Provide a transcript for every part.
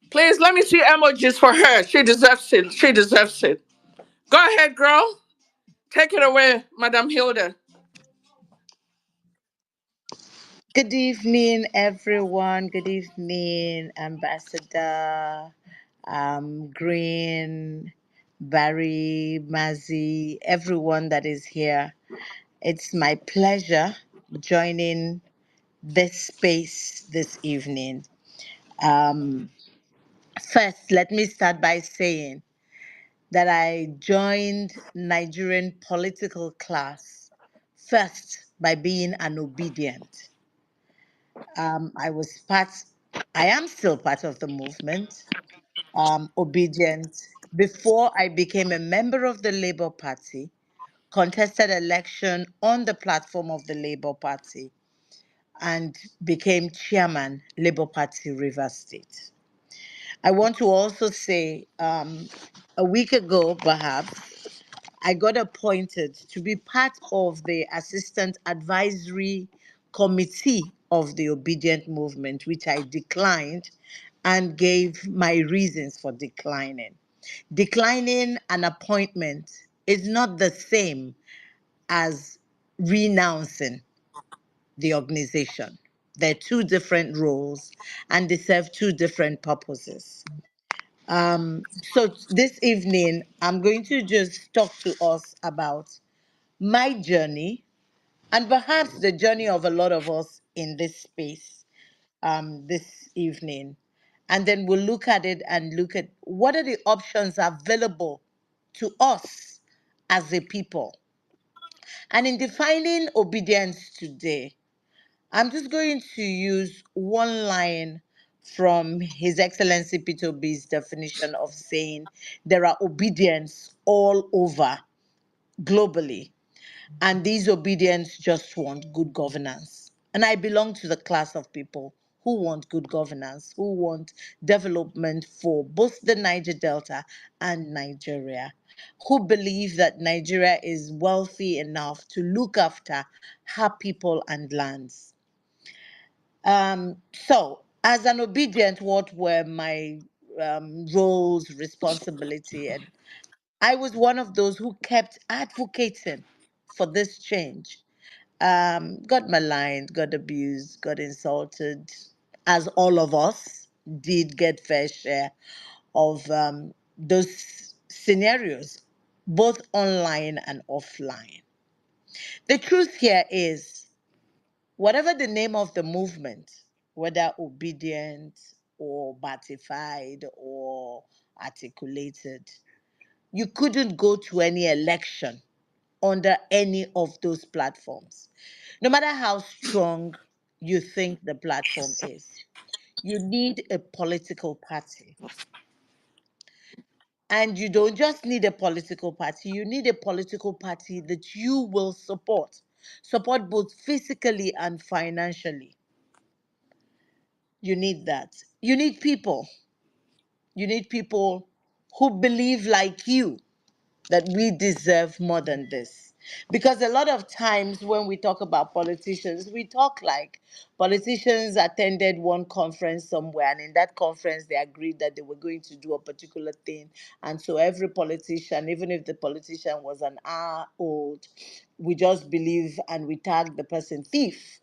Please let me see emojis for her. She deserves it. She deserves it. Go ahead, girl. Take it away, Madam Hilda. Good evening, everyone. Good evening, Ambassador Green, Barry, Mazzy, everyone that is here. It's my pleasure joining this space this evening. Um, First, let me start by saying that I joined Nigerian political class first by being an obedient. I was part, I am still part of the movement, obedient. Before I became a member of the Labour Party, contested election on the platform of the Labour Party, and became chairman, Labour Party Rivers State. I want to also say a week ago, perhaps, I got appointed to be part of the Assistant Advisory Committee of the Obedient Movement, which I declined and gave my reasons for declining. Declining an appointment is not the same as renouncing the organization. They're two different roles and they serve two different purposes. So this evening, I'm going to just talk to us about my journey and perhaps the journey of a lot of us in this space this evening. And then we'll look at it and look at what are the options available to us as a people. And in defining obedience today, I'm just going to use one line from His Excellency Peter B's definition of saying there are obedience all over globally, and these obedience just want good governance. And I belong to the class of people who want good governance, who want development for both the Niger Delta and Nigeria, who believe that Nigeria is wealthy enough to look after her people and lands. So, as an obedient, what were my roles, responsibility? And I was one of those who kept advocating for this change. Got maligned, got abused, got insulted, as all of us did get fair share of those scenarios, both online and offline. The truth here is whatever the name of the movement, whether obedient or batified or articulated, you couldn't go to any election under any of those platforms. No matter how strong you think the platform is, you need a political party. And you don't just need a political party, you need a political party that you will support. Support both physically and financially. You need that. You need people. You need people who believe like you that we deserve more than this. Because a lot of times when we talk about politicians, we talk like politicians attended one conference somewhere, and in that conference, they agreed that they were going to do a particular thing. And so every politician, even if the politician was an hour old, we just believe and we tag the person thief.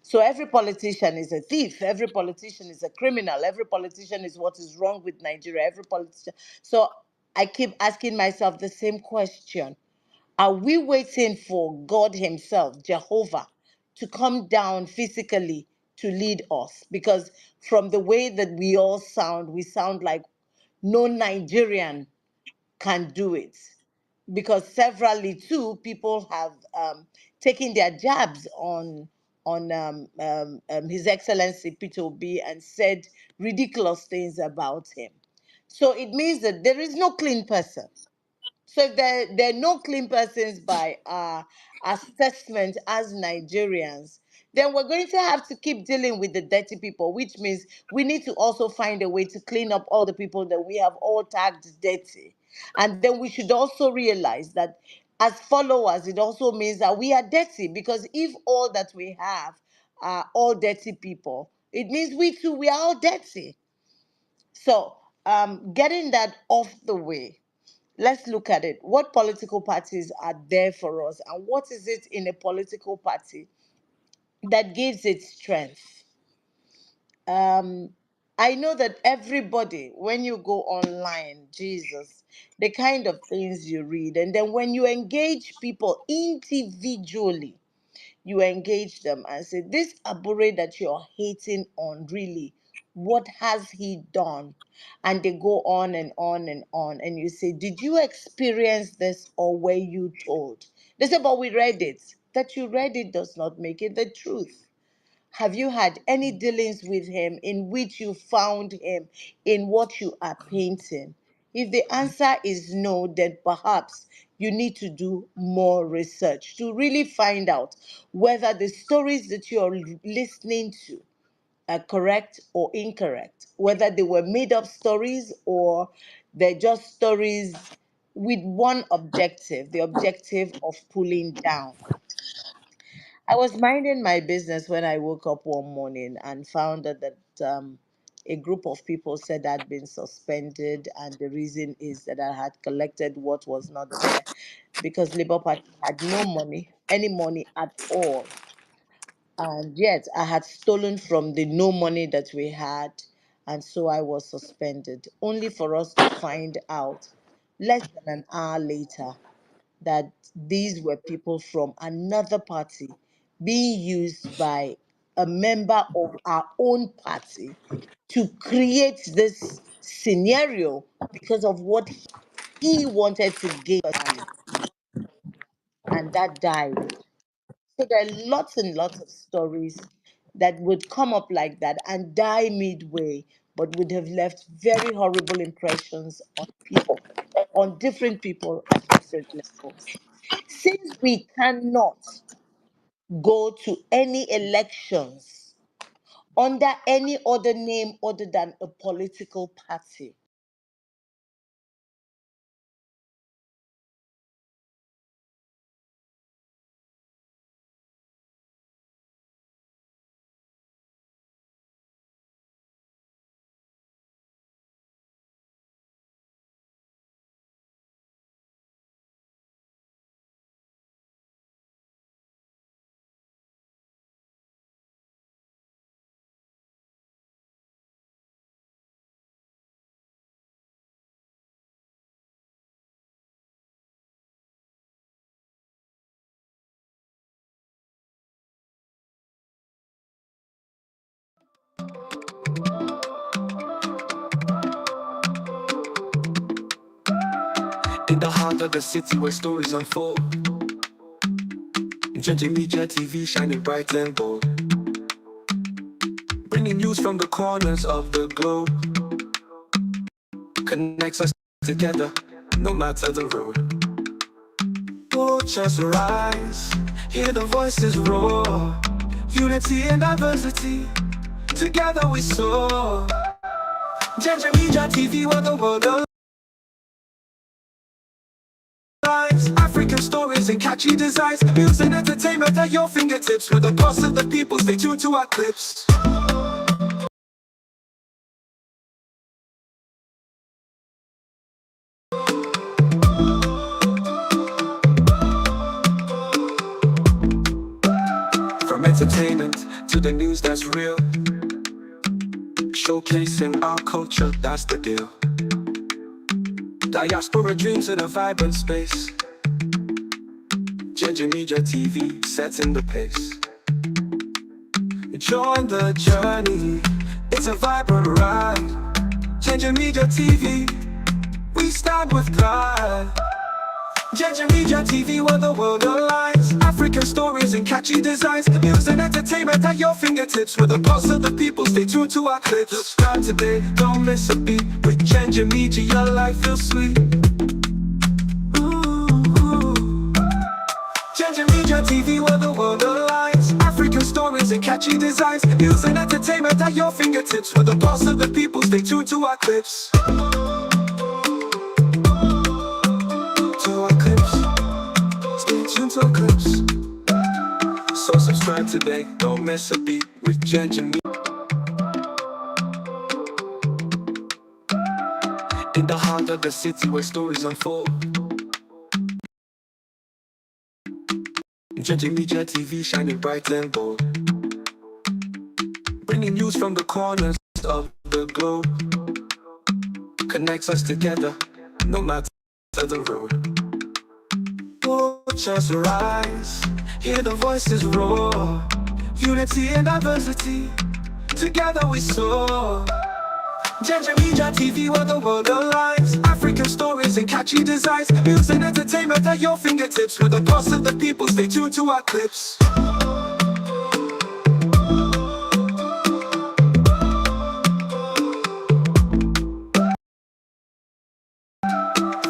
So every politician is a thief. Every politician is a criminal. Every politician is what is wrong with Nigeria. Every politician. So I keep asking myself the same question. Are we waiting for God Himself, Jehovah, to come down physically to lead us? Because from the way that we sound like no Nigerian can do it, because severally too people have taken their jabs on His Excellency Peter Obi and said ridiculous things about him. So it means that there is no clean person. So if there are no clean persons by our assessment as Nigerians, then we're going to have to keep dealing with the dirty people, which means we need to also find a way to clean up all the people that we have all tagged dirty. And then we should also realize that as followers, it also means that we are dirty, because if all that we have are all dirty people, It means we too, we are all dirty. So, getting that off the way, let's look at it. What political parties are there for us, and what is it in a political party that gives it strength? um I know that everybody, when you go online, Jesus, the kind of things you read, and then when you engage people individually, you engage them and say, this Abure that you're hating on, really, what has he done? And they go on and on and on, and you say, did you experience this, or were you told? They say, but we read it. That you read it does not make it the truth. Have you had any dealings with him in which you found him in what you are painting? If the answer is no, then perhaps you need to do more research to really find out whether the stories that you're listening to are correct or incorrect, whether they were made up stories or they're just stories with one objective, the objective of pulling down. I was minding my business when I woke up one morning and found out that a group of people said I'd been suspended, and the reason is that I had collected what was not there because Labour Party had no money, any money at all. And yet I had stolen from the no money that we had, and so I was suspended, only for us to find out less than an hour later that these were people from another party being used by a member of our own party to create this scenario because of what he wanted to gain personally, and that died. So there are lots and lots of stories that would come up like that and die midway, but would have left very horrible impressions on people, on different people at different levels. Since we cannot go to any elections under any other name other than a political party, In the heart of the city where stories unfold, Judging Media TV shining bright and bold, bringing news from the corners of the globe, connects us together, no matter the road. Oh, just rise, hear the voices roar, unity and diversity, together we soar. Judging Media TV, where the world aligns. African stories and catchy designs, news and entertainment at your fingertips. With the pulse of the people, stay tuned to our clips. From entertainment to the news that's real, showcasing our culture, that's the deal. Diaspora dreams in a vibrant space. Ginger Media TV, setting the pace. Join the journey, it's a vibrant ride. Ginger Media TV, we stand with pride. Ginger Media TV, where the world aligns. African stories and catchy designs, news and entertainment at your fingertips. With the pulse of the people, stay tuned to our clips. Subscribe today, don't miss a beat. With Ginger Media, your life feels sweet. Ooh. Ginger Media TV, where the world aligns. African stories and catchy designs, news and entertainment at your fingertips. With the pulse of the people, stay tuned to our clips. To our clips, stay tuned to our clips. So subscribe today, don't miss a beat with Ginger Media. In the heart of the city where stories unfold, Judging Media TV shining bright and bold, bringing news from the corners of the globe, connects us together, no matter the road. Watch us rise, hear the voices roar, unity and diversity, together we soar. Ginger Media TV, where the world aligns. African stories and catchy designs. News and entertainment at your fingertips. With the pulse of the people, stay tuned to our clips.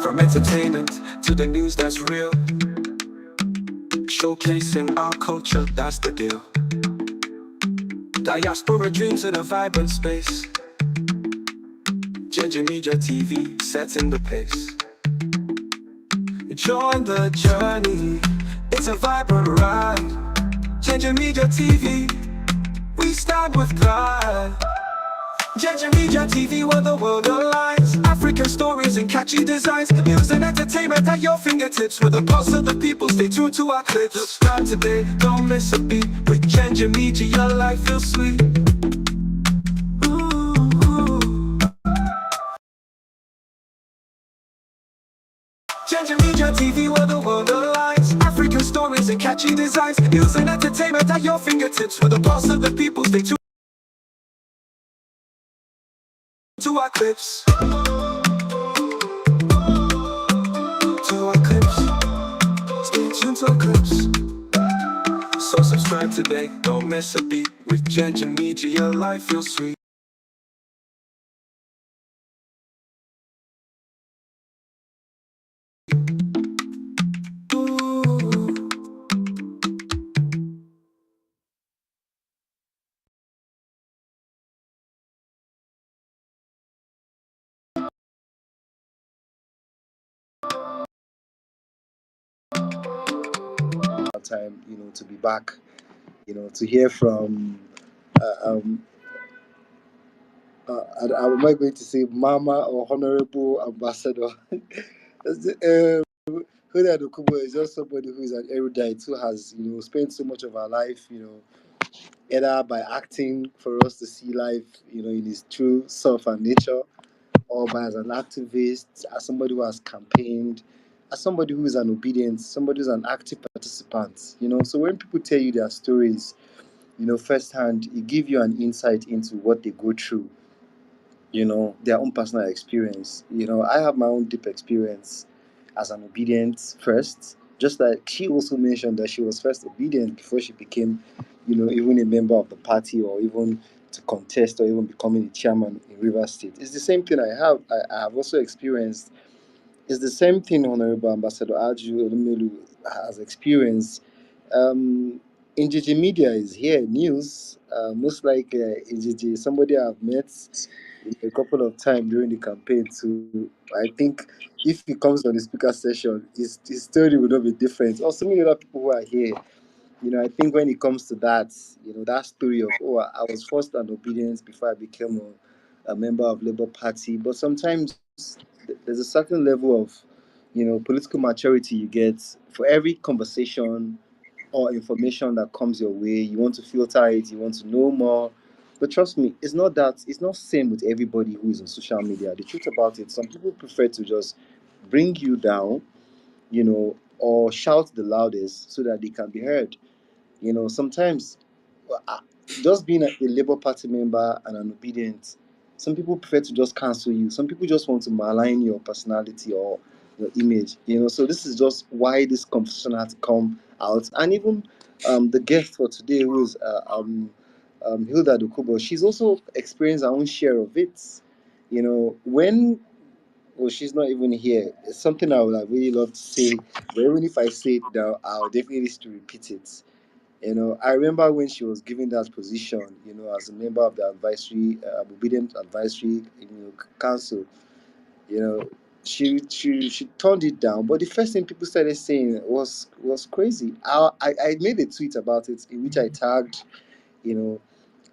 From entertainment to the news that's real, showcasing our culture, that's the deal. Diaspora dreams in a vibrant space. Ginger Media TV, setting the pace. Join the journey, it's a vibrant ride. Ginger Media TV, we stand with pride. Ginger Media TV, where the world aligns. African stories and catchy designs. News and entertainment at your fingertips. With the pulse of the people, stay tuned to our clips. Subscribe today, don't miss a beat. With Ginger Media, your life feels sweet. Ginger Media TV, where the world aligns. African stories and catchy designs. News and entertainment at your fingertips. With the pulse of the people, stay tuned to our clips. To our clips. Stay tuned to our clips. So subscribe today, don't miss a beat. With Ginger Media, your life feels sweet. Time, to be back, to hear from, um, am I going to say Mama or Honorable Ambassador? Hilda Dokubo is just somebody who is an erudite who has, spent so much of our life, either by acting for us to see life, in its true self and nature, or by as an activist, as somebody who has campaigned, as somebody who is an obedient, somebody who's an active participant. So when people tell you their stories, firsthand, it gives you an insight into what they go through, their own personal experience. I have my own deep experience as an obedient first, just like she also mentioned that she was first obedient before she became, even a member of the party or even to contest or even becoming a chairman in Rivers State. It's the same thing I have also experienced. It's the same thing Honorable Ambassador Elumelu has experienced. Njiji Media is here, news. Most like Njiji, somebody I've met a couple of times during the campaign too. I think if he comes on the speaker session, his story will not be different. Or so many other people who are here. I think when it comes to that, that story of, oh, I was forced on obedience before I became a member of Labour Party. But sometimes there's a certain level of, political maturity you get for every conversation or information that comes your way. You want to filter it, you want to know more. But trust me, it's not same with everybody who is on social media. The truth about it, some people prefer to just bring you down, or shout the loudest so that they can be heard. Sometimes well, just being a Labour Party member and an obedient, some people prefer to just cancel you. Some people just want to malign your personality or your image. So this is just why this conversation had to come out. And even the guest for today, who is Hilda Dokubo, she's also experienced her own share of it. When well, she's not even here. It's something I would have really loved to say, but even if I say it now, I'll definitely need to repeat it. I remember when she was given that position, as a member of the advisory, obedient advisory, council. You know, she turned it down. But the first thing people started saying was crazy. I made a tweet about it in which I tagged, you know,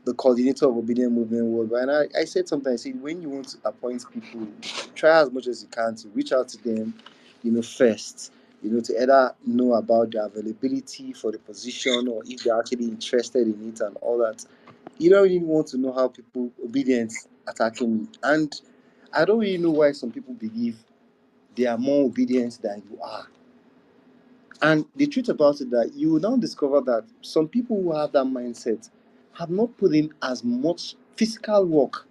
the coordinator of Obedient Movement Worldwide. And I said something. I said, when you want to appoint people, try as much as you can to reach out to them, first, to either know about their availability for the position or if they're actually interested in it and all that. You don't really want to know how people obedience attacking me. And I don't really know why some people believe they are more obedient than you are. And the truth about it that you will now discover that some people who have that mindset have not put in as much physical work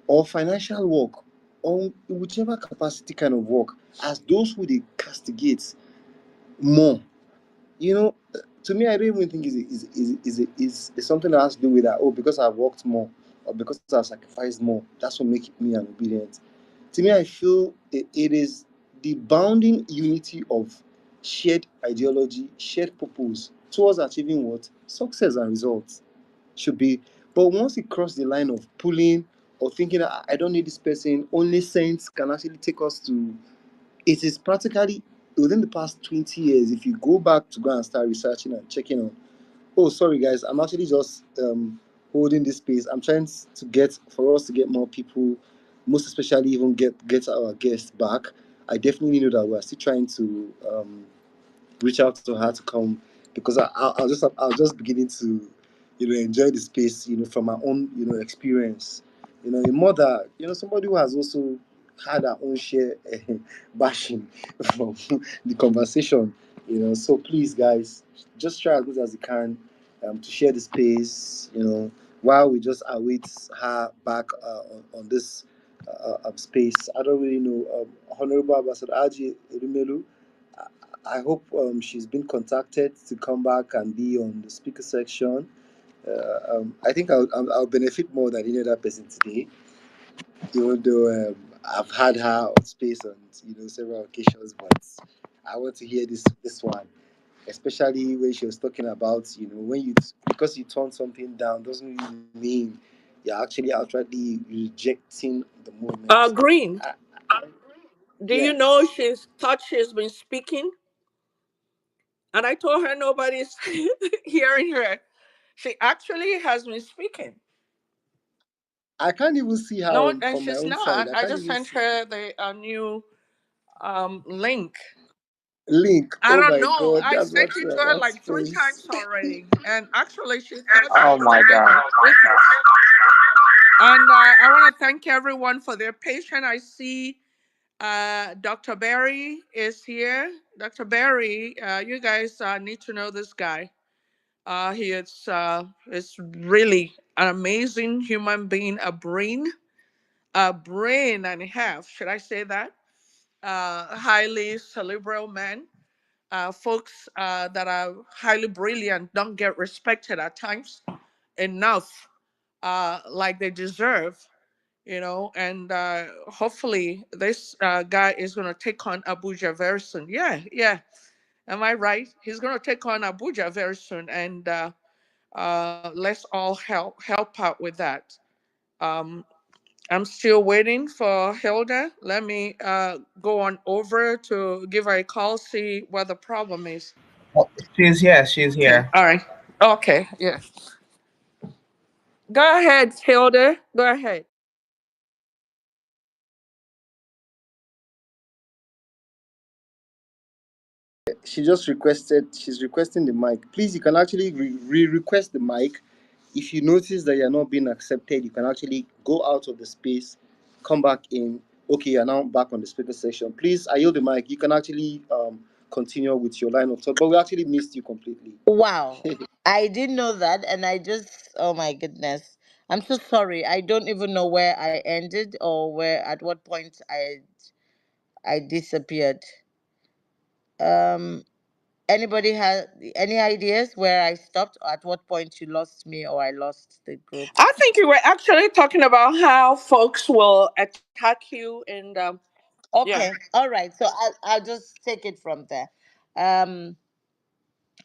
or financial work or whichever capacity kind of work as those who they castigate more. You know, to me, I don't even think is something that has to do with that. Oh, because I've worked more or because I've sacrificed more, that's what makes me an obedient. To me, I feel it is the bounding unity of shared ideology, shared purpose towards achieving what success and results should be. But once it crossed the line of pulling or thinking that I don't need this person, only saints can actually take us to. It is practically within the past 20 years. If you go back to go and start researching and checking on, oh, sorry guys, I'm actually just holding this space. I'm trying to get for us to get more people, most especially even get our guests back. I definitely know that we're still trying to reach out to her to come because I'll just beginning to enjoy the space from my own experience. A mother, somebody who has also had her own share bashing from the conversation. So please guys, just try as much as you can to share the space. While we just await her back on this space. I don't really know. Honorable Ambassador Aji Elumelu, I hope she's been contacted to come back and be on the speaker section. I think I'll benefit more than any other person today, even though I've had her on space on several occasions. But I want to hear this one, especially when she was talking about when because you turn something down doesn't really mean you're actually outrightly rejecting the movement. Green, I, do yeah, you know she's thought she's been speaking? And I told her nobody's hearing her. She actually has been speaking. I can't even see her No, and from my she's own side. not. I I can't just even sent see. her the new link. Link. I Oh don't my know. god, I that's sent what it to her that like three space. times already, and actually, she thought she Oh was my already God. with us. And I want to thank everyone for their patience. I see Dr. Barry is here. Dr. Barry, you guys need to know this guy. He is really an amazing human being, a brain and a half. Should I say that? Highly cerebral man. Folks that are highly brilliant don't get respected at times enough, like they deserve. And hopefully this guy is going to take on Abuja very soon. Yeah, yeah. Am I right? He's going to take on Abuja very soon, and let's all help out with that. Um, I'm still waiting for Hilda. Let me go on over to give her a call, see what the problem is. Oh, she's here. She's Okay, here. all right. Okay, yeah. Go ahead, Hilda. Go ahead. She's requesting the mic. Please, you can actually request the mic. If you notice that you're not being accepted, you can actually go out of the space, come back in. Okay, you're now back on the speaker section. Please, I yield the mic. You can actually continue with your line of thought, but we actually missed you completely. Wow. I didn't know that, and I just, oh my goodness. I'm so sorry. I don't even know where I ended or where at what point I disappeared. Um Anybody has any ideas where I stopped or at what point you lost me or I lost the group? I think you were actually talking about how folks will attack you, and yeah. Okay. All right. So I'll just take it from there. Um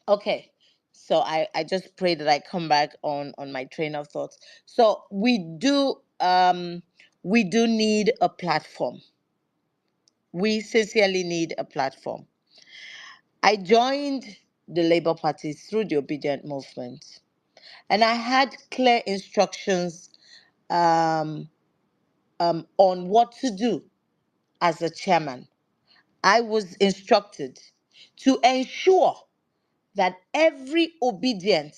okay. So I just pray that I come back on my train of thoughts. So we do need a platform. We sincerely need a platform. I joined the Labour Party through the Obedient Movement. And I had clear instructions um, on what to do as a chairman. I was instructed to ensure that every obedient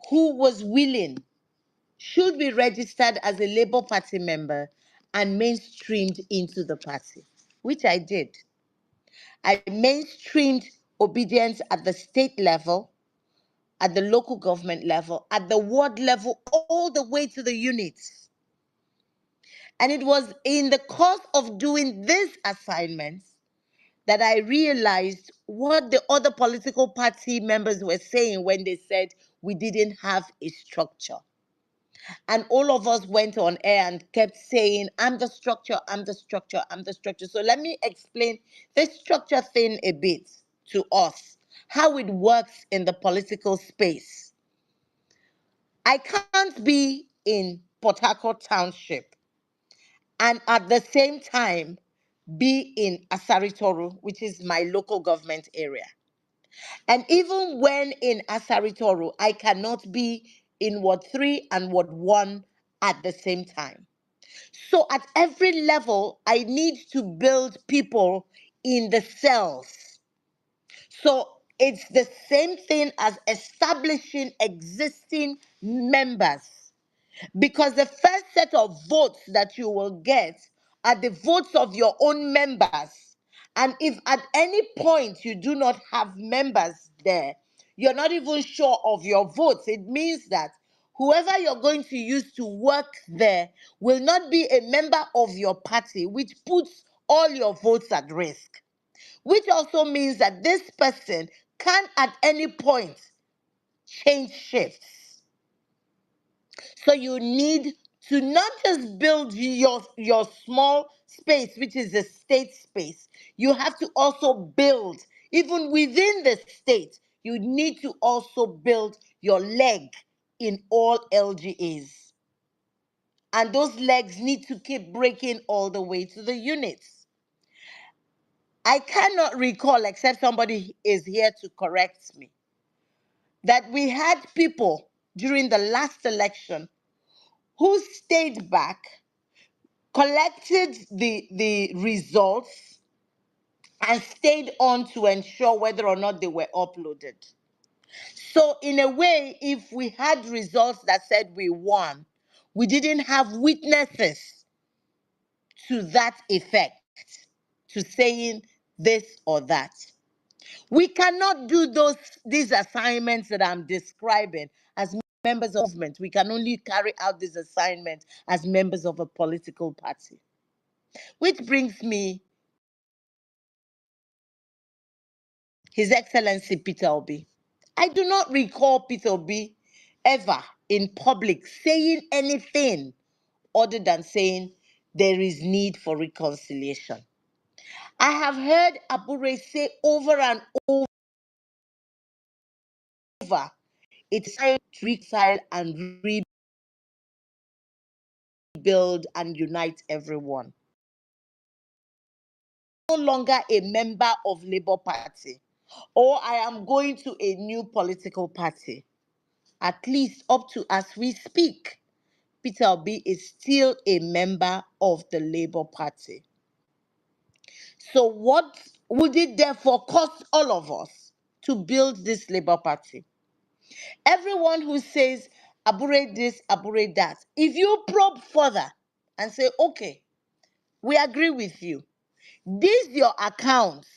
who was willing should be registered as a Labour Party member and mainstreamed into the party, which I did. I mainstreamed obedience at the state level, at the local government level, at the ward level, all the way to the units. And it was in the course of doing these assignments that I realized what the other political party members were saying when they said we didn't have a structure. And all of us went on air and kept saying, I'm the structure, I'm the structure, I'm the structure. So let me explain this structure thing a bit to us, how it works in the political space. I can't be in Port Harcourt Township and at the same time be in Asaritoru, which is my local government area. And even when in Asaritoru, I cannot be in Ward 3 and Ward 1 at the same time. So at every level, I need to build people in the cells. So it's the same thing as establishing existing members. Because the first set of votes that you will get are the votes of your own members. And if at any point you do not have members there, you're not even sure of your votes, it means that whoever you're going to use to work there will not be a member of your party, which puts all your votes at risk. Which also means that this person can at any point change shifts. So you need to not just build your small space, which is the state space. You have to also build, even within the state, you need to also build your leg in all LGAs. And those legs need to keep breaking all the way to the units. I cannot recall, except somebody is here to correct me, that we had people during the last election who stayed back, collected the results, and stayed on to ensure whether or not they were uploaded. So, in a way, if we had results that said we won, we didn't have witnesses to that effect, to saying this or that. We cannot do these assignments that I'm describing as members of movement. We can only carry out this assignment as members of a political party. Which brings me His Excellency Peter Obi. I do not recall Peter Obi ever in public saying anything other than saying there is need for reconciliation. I have heard Abure say over and over, it's time to reconcile and rebuild and unite everyone. No longer a member of Labour Party, or I am going to a new political party. At least up to as we speak, Peter Obi is still a member of the Labour Party. So what would it therefore cost all of us to build this Labour Party? Everyone who says Abure this, Abure that, if you probe further and say, okay, we agree with you, these your accounts,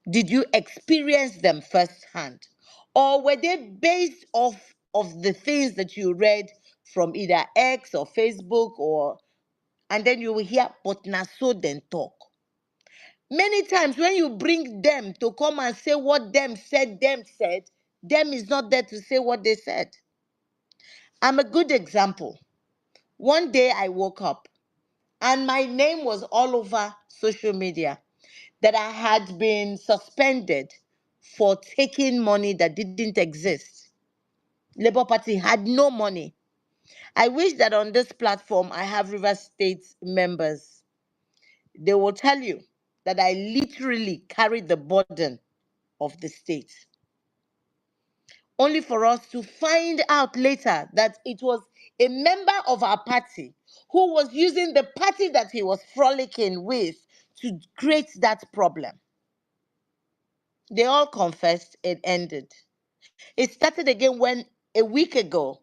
did you experience them firsthand? Or were they based off of the things that you read from either X or Facebook, or and then you will hear, but na so then talk. Many times when you bring them to come and say what them is not there to say what they said. I'm a good example. One day I woke up and my name was all over social media that I had been suspended for taking money that didn't exist. Labour Party had no money. I wish that on this platform I have River State members. They will tell you that I literally carried the burden of the state. only for us to find out later that it was a member of our party who was using the party that he was frolicking with to create that problem. They all confessed, it ended. It started again when a week ago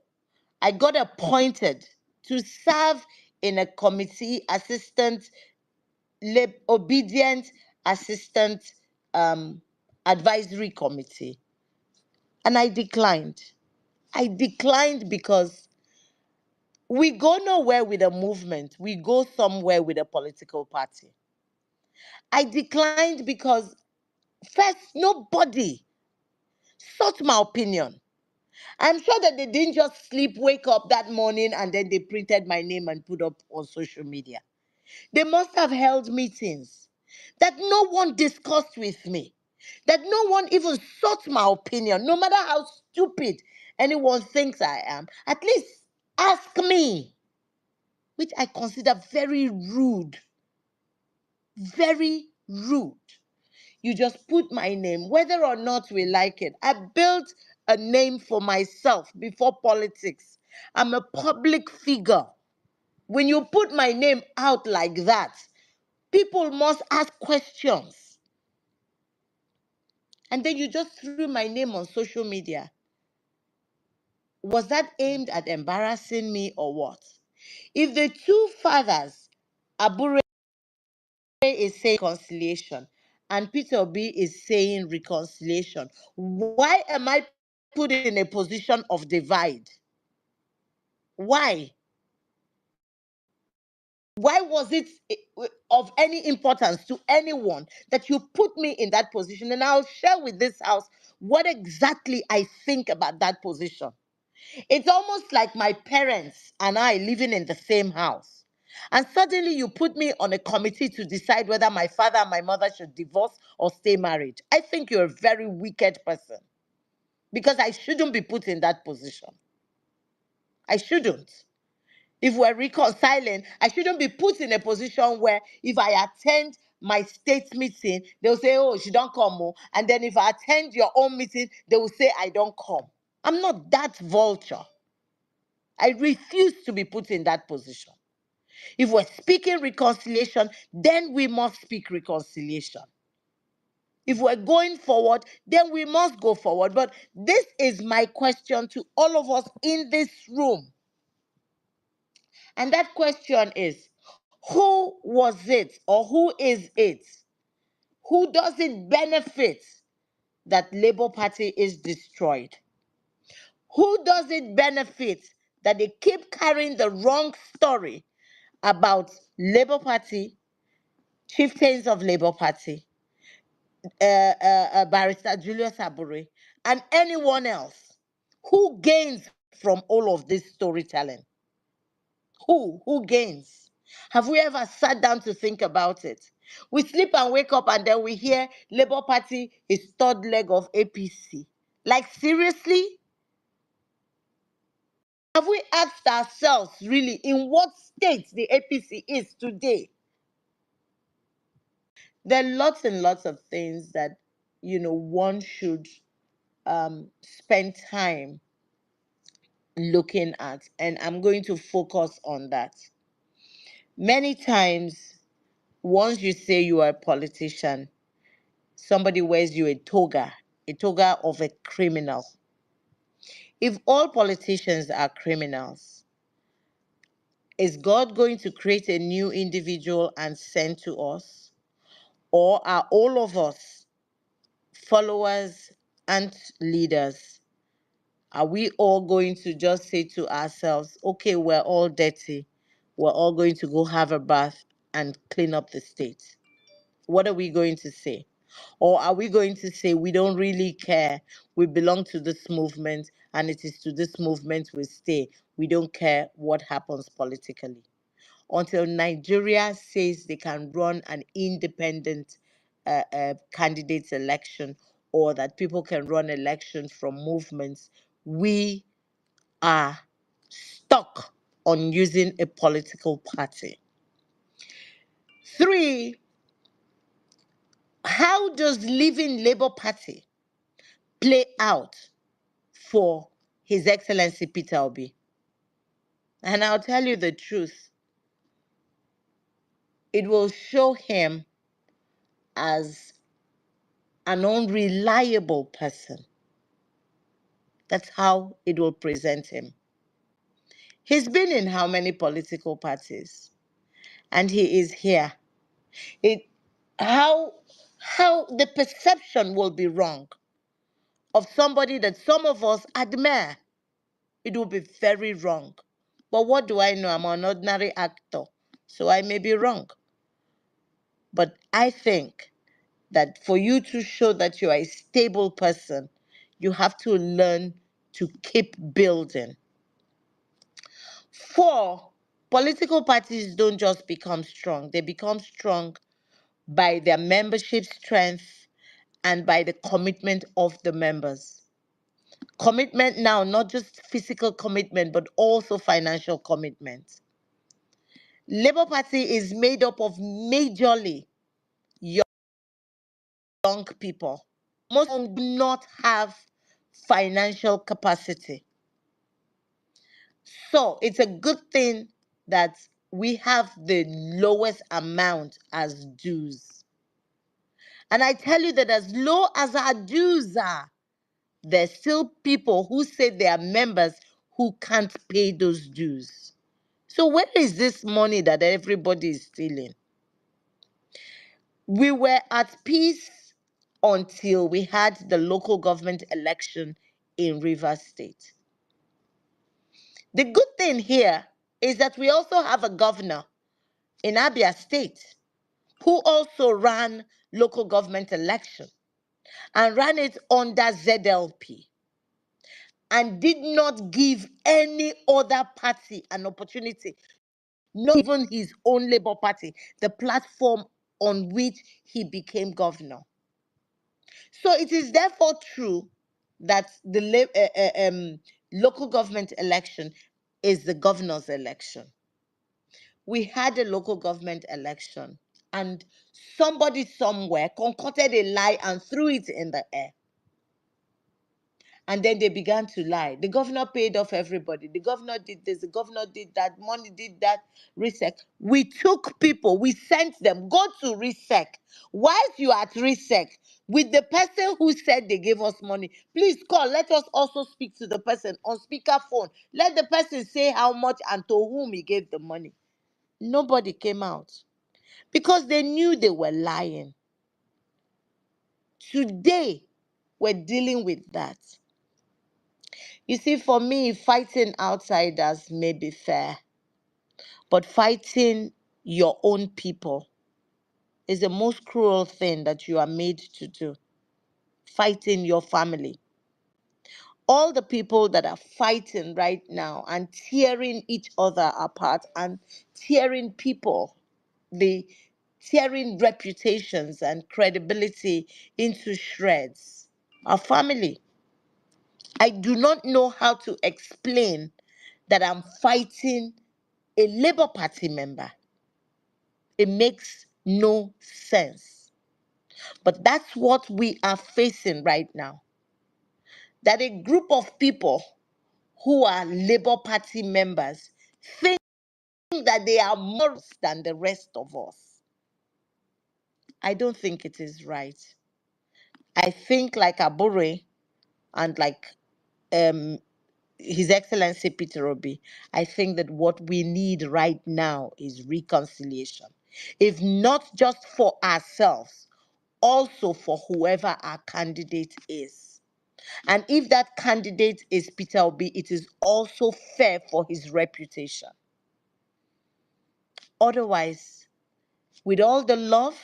I got appointed to serve in a committee assistant, obedient assistant um, advisory committee. And I declined. I declined because we go nowhere with a movement, we go somewhere with a political party. I declined because, first, nobody sought my opinion. I'm sure that they didn't just sleep, wake up that morning, and then they printed my name and put up on social media. They must have held meetings that no one discussed with me, that no one even sought my opinion, no matter how stupid anyone thinks I am. At least ask me, which I consider very rude. Very rude. You just put my name, whether or not we like it. I built a name for myself before politics. I'm a public figure. When you put my name out like that, people must ask questions. And then you just threw my name on social media. Was that aimed at embarrassing me or what? If the two fathers, Abure is saying reconciliation and Peter B is saying reconciliation, why am I put in a position of divide? Why? Why was it of any importance to anyone that you put me in that position? And I'll share with this house what exactly I think about that position. It's almost like my parents and I living in the same house. And suddenly you put me on a committee to decide whether my father and my mother should divorce or stay married. I think you're a very wicked person because I shouldn't be put in that position. I shouldn't. If we're reconciling, I shouldn't be put in a position where if I attend my state meeting, they'll say, oh, she don't come. Oh. And then if I attend your own meeting, they will say, I don't come. I'm not that vulture. I refuse to be put in that position. If we're speaking reconciliation, then we must speak reconciliation. If we're going forward, then we must go forward. But this is my question to all of us in this room. And that question is, who was it or who is it? Who does it benefit that Labour Party is destroyed? Who does it benefit that they keep carrying the wrong story about Labour Party, chieftains of Labour Party, Barrister Julius Abure, and anyone else? Who gains from all of this storytelling? Who gains? Have we ever sat down to think about it? We sleep and wake up and then we hear Labour Party is third leg of APC. Like, seriously? Have we asked ourselves really in what state the APC is today? There are lots and lots of things that one should spend time looking at, and I'm going to focus on that. Many times, once you say you are a politician, somebody wears you a toga of a criminal. If all politicians are criminals, is God going to create a new individual and send to us? Or are all of us followers and leaders? Are we all going to just say to ourselves, okay, we're all dirty, we're all going to go have a bath and clean up the state? What are we going to say? Or are we going to say we don't really care? We belong to this movement and it is to this movement we stay. We don't care what happens politically. Until Nigeria says they can run an independent candidate election, or that people can run elections from movements, we are stuck on using a political party. Three, how does leaving Labour Party play out for His Excellency Peter Obi. And I'll tell you the truth, it will show him as an unreliable person. That's how it will present him. He's been in how many political parties? And he is here. It how how the perception will be wrong of somebody that some of us admire. It will be very wrong. But what do I know? I'm an ordinary actor, so I may be wrong. But I think that for you to show that you are a stable person, you have to learn to keep building. Four, political parties don't just become strong, they become strong by their membership strength and by the commitment of the members. Commitment now, not just physical commitment, but also financial commitment. Labour Party is made up of majorly young people. Most of them do not have financial capacity. So it's a good thing that we have the lowest amount as dues. And I tell you that as low as our dues are, there's still people who say they are members who can't pay those dues. So where is this money that everybody is stealing? We were at peace until we had the local government election in Rivers State. The good thing here is that we also have a governor in Abia State who also ran local government election and ran it under ZLP and did not give any other party an opportunity, not even his own Labour Party, the platform on which he became governor. So it is therefore true that the local government election is the governor's election. We had a local government election and somebody somewhere concocted a lie and threw it in the air. And then they began to lie. The governor paid off everybody. The governor did this, the governor did that, money did that, RESEC. We took people, we sent them, go to RESEC. Whilst you are at RESEC, with the person who said they gave us money, please call. Let us also speak to the person on speakerphone. Let the person say how much and to whom he gave the money. Nobody came out because they knew they were lying. Today, we're dealing with that. You see, for me, fighting outsiders may be fair, but fighting your own people is the most cruel thing that you are made to do. Fighting your family. All the people that are fighting right now and tearing each other apart and tearing people, the tearing reputations and credibility into shreds. Our family. I do not know how to explain that I'm fighting a Labour Party member. It makes no sense. But that's what we are facing right now. That a group of people who are Labour Party members think that they are more than the rest of us. I don't think it is right. I think like Abure and like um, His Excellency Peter Obi, I think that what we need right now is reconciliation. If not just for ourselves, also for whoever our candidate is. And if that candidate is Peter Obi, it is also fair for his reputation. Otherwise, with all the love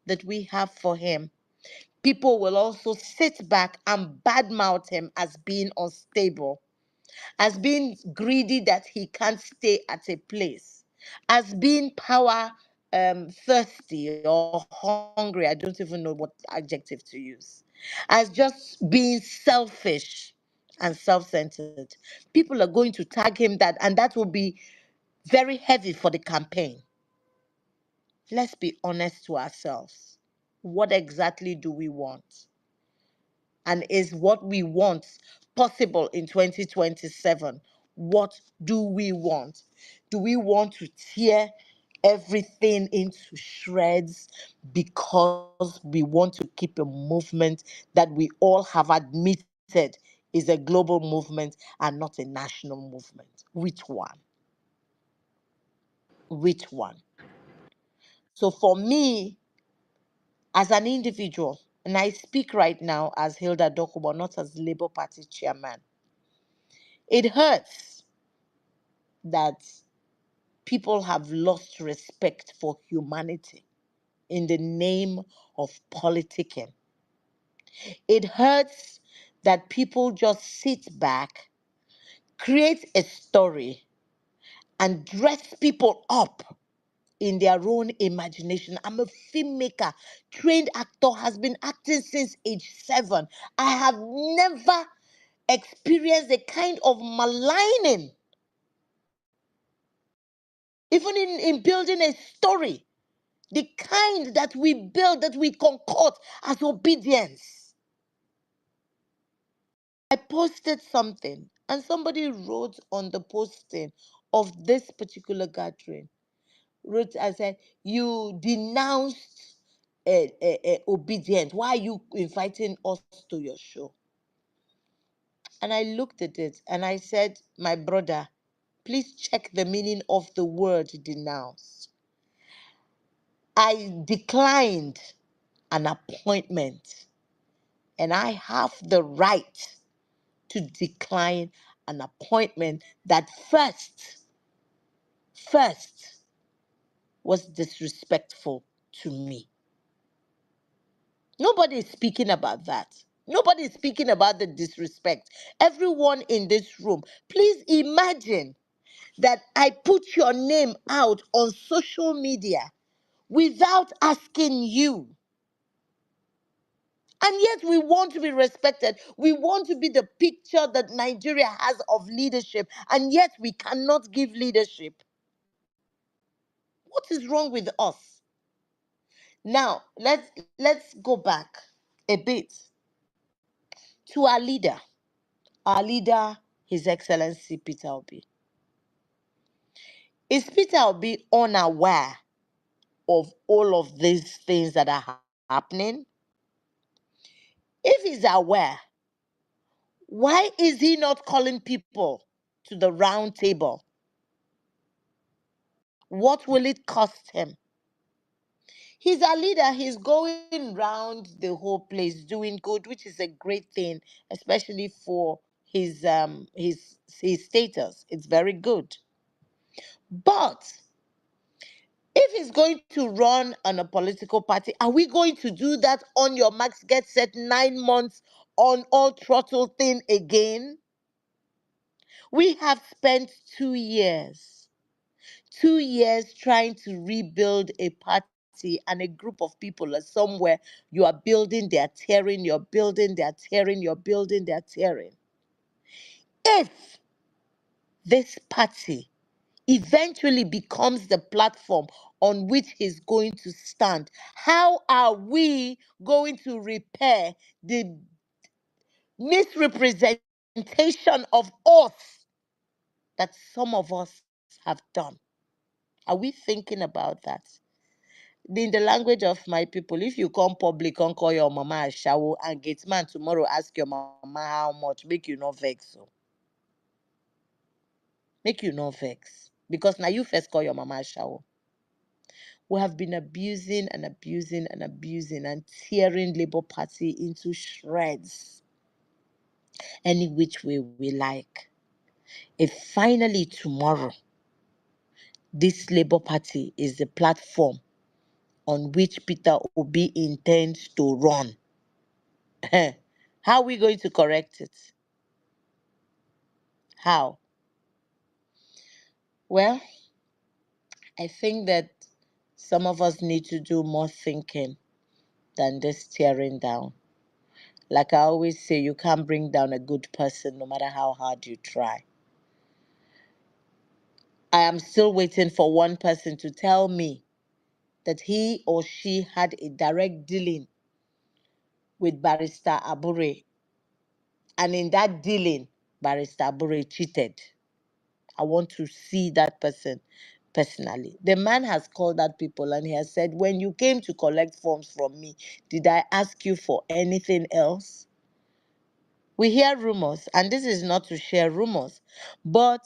that we have for him, people will also sit back and badmouth him as being unstable, as being greedy that he can't stay at a place, as being power thirsty or hungry. I don't even know what adjective to use. As just being selfish and self-centered. People are going to tag him that, and that will be very heavy for the campaign. Let's be honest to ourselves. What exactly do we want? and is what we want possible in 2027? What do we want? Do we want to tear everything into shreds because we want to keep a movement that we all have admitted is a global movement and not a national movement? Which one? Which one? So for me, as an individual, and I speak right now as Hilda Dokubo, not as Labour Party chairman, it hurts that people have lost respect for humanity in the name of politicking. It hurts that people just sit back, create a story, and dress people up in their own imagination. I'm a filmmaker, trained actor, has been acting since age 7. I have never experienced the kind of maligning, even in building a story, the kind that we build, that we concoct as obedience. I posted something and somebody wrote on the posting of this particular gathering, wrote and said, "You denounced obedient. Why are you inviting us to your show?" And I looked at it and I said, "My brother, please check the meaning of the word denounce. I declined an appointment and I have the right to decline an appointment that first was disrespectful to me." Nobody is speaking about that. Nobody is speaking about the disrespect. Everyone in this room, please imagine that I put your name out on social media without asking you. And yet we want to be respected. We want to be the picture that Nigeria has of leadership. And yet we cannot give leadership. What is wrong with us? Now, let's go back a bit to our leader. Our leader, His Excellency Peter Obi. Is Peter Obi unaware of all of these things that are happening? If he's aware, why is he not calling people to the round table? What will it cost him? He's a leader. He's going round the whole place doing good, which is a great thing, especially for his status. It's very good. But if he's going to run on a political party, are we going to do that on your max get set 9 months on all throttle thing again? We have spent 2 years 2 years trying to rebuild a party, and a group of people are somewhere. You are building, they are tearing, you're building, they are tearing, you're building, they are tearing. If this party eventually becomes the platform on which he's going to stand, how are we going to repair the misrepresentation of us that some of us have done? Are we thinking about that? In the language of my people, if you come public, come call your mama a shower, and gate man tomorrow ask your mama how much, make you no vex. So make you no vex. Because now you first call your mama a shower. We have been abusing and abusing and abusing and tearing Labour Party into shreds any which way we like. If finally tomorrow this Labour Party is the platform on which Peter Obi intends to run, how are we going to correct it? How? Well, I think that some of us need to do more thinking than this tearing down. Like I always say, you can't bring down a good person no matter how hard you try. I am still waiting for one person to tell me that he or she had a direct dealing with Barrister Abure And in that dealing, Barrister Bure cheated. I want to see that person personally. The man has called out people and he has said, when you came to collect forms from me, did I ask you for anything else? We hear rumors, and this is not to share rumors, but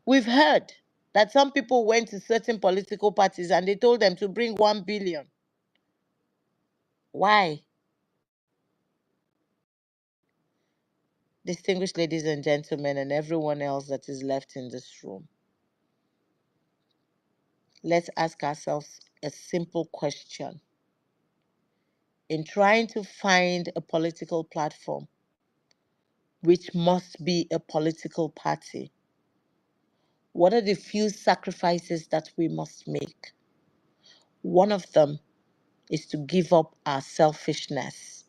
we've heard that some people went to certain political parties and they told them to bring 1 billion. Why? Distinguished ladies and gentlemen, and everyone else that is left in this room, let's ask ourselves a simple question. In trying to find a political platform, which must be a political party, what are the few sacrifices that we must make? One of them is to give up our selfishness,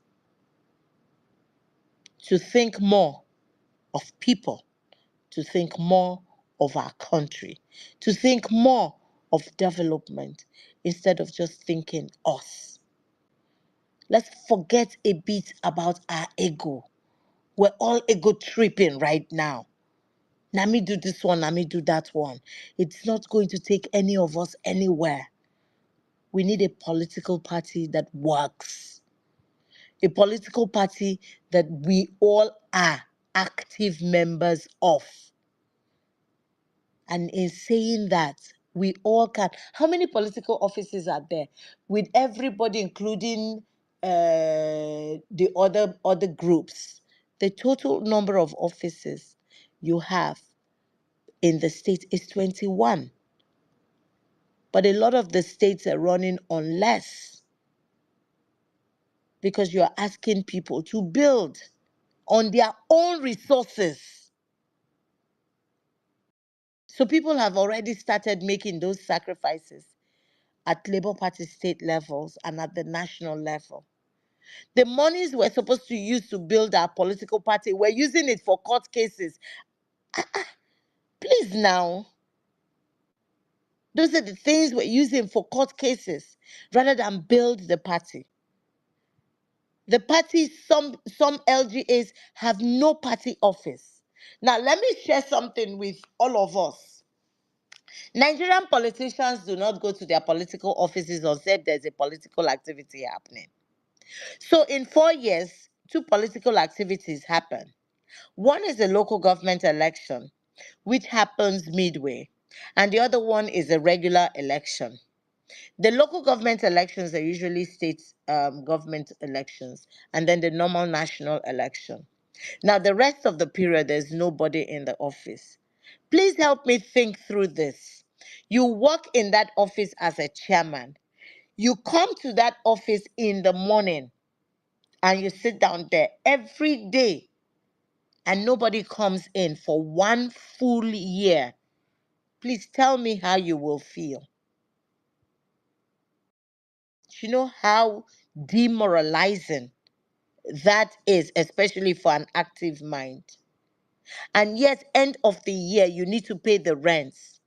to think more of people, to think more of our country, to think more of development instead of just thinking us. Let's forget a bit about our ego. We're all ego tripping right now. Let me do this one, let me do that one. It's not going to take any of us anywhere. We need a political party that works, a political party that we all are active members of. And in saying that, we all can. How many political offices are there? With everybody, including the other groups, the total number of offices you have in the state is 21. But a lot of the states are running on less because you're asking people to build on their own resources. So people have already started making those sacrifices at Labour Party state levels and at the national level. The monies we're supposed to use to build our political party, we're using it for court cases. Please now, those are the things we're using for court cases rather than build the party. The party, some LGAs have no party office. Now, let me share something with all of us. Nigerian politicians do not go to their political offices unless there's a political activity happening. So, in 4 years, two political activities happen. One is a local government election, which happens midway, and the other one is a regular election. The local government elections are usually state government elections, and then the normal national election. Now, the rest of the period, there's nobody in the office. Please help me think through this. You work in that office as a chairman. You come to that office in the morning and you sit down there every day, and nobody comes in for 1 full year. Please tell me how you will feel. Do you know how demoralizing that is, especially for an active mind? And yet, end of the year, you need to pay the rents.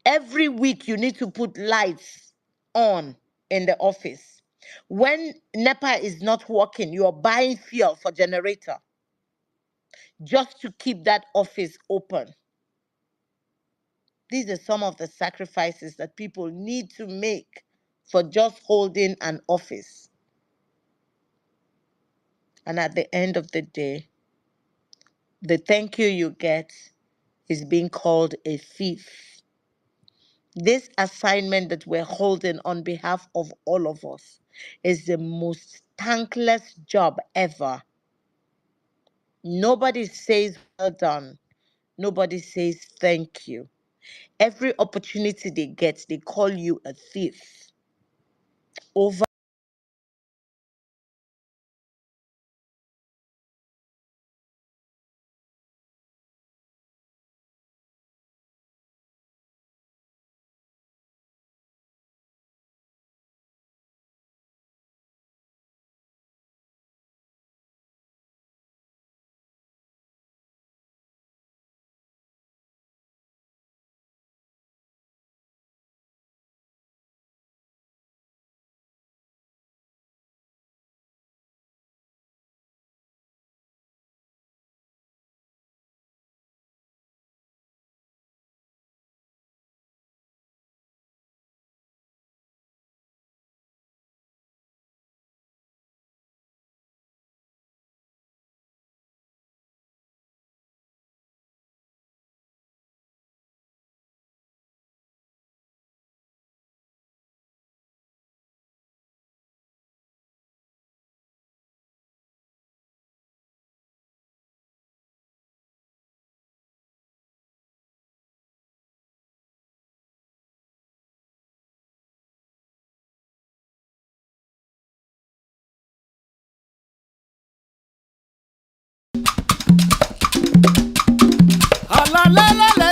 Every week, you need to put lights on in the office. When NEPA is not working, you are buying fuel for generator just to keep that office open. These are some of the sacrifices that people need to make for just holding an office. And at the end of the day, the thank you you get is being called a thief. This assignment that we're holding on behalf of all of us is the most thankless job ever. Nobody says well done. Nobody says thank you. Every opportunity they get, they call you a thief. Over la la la la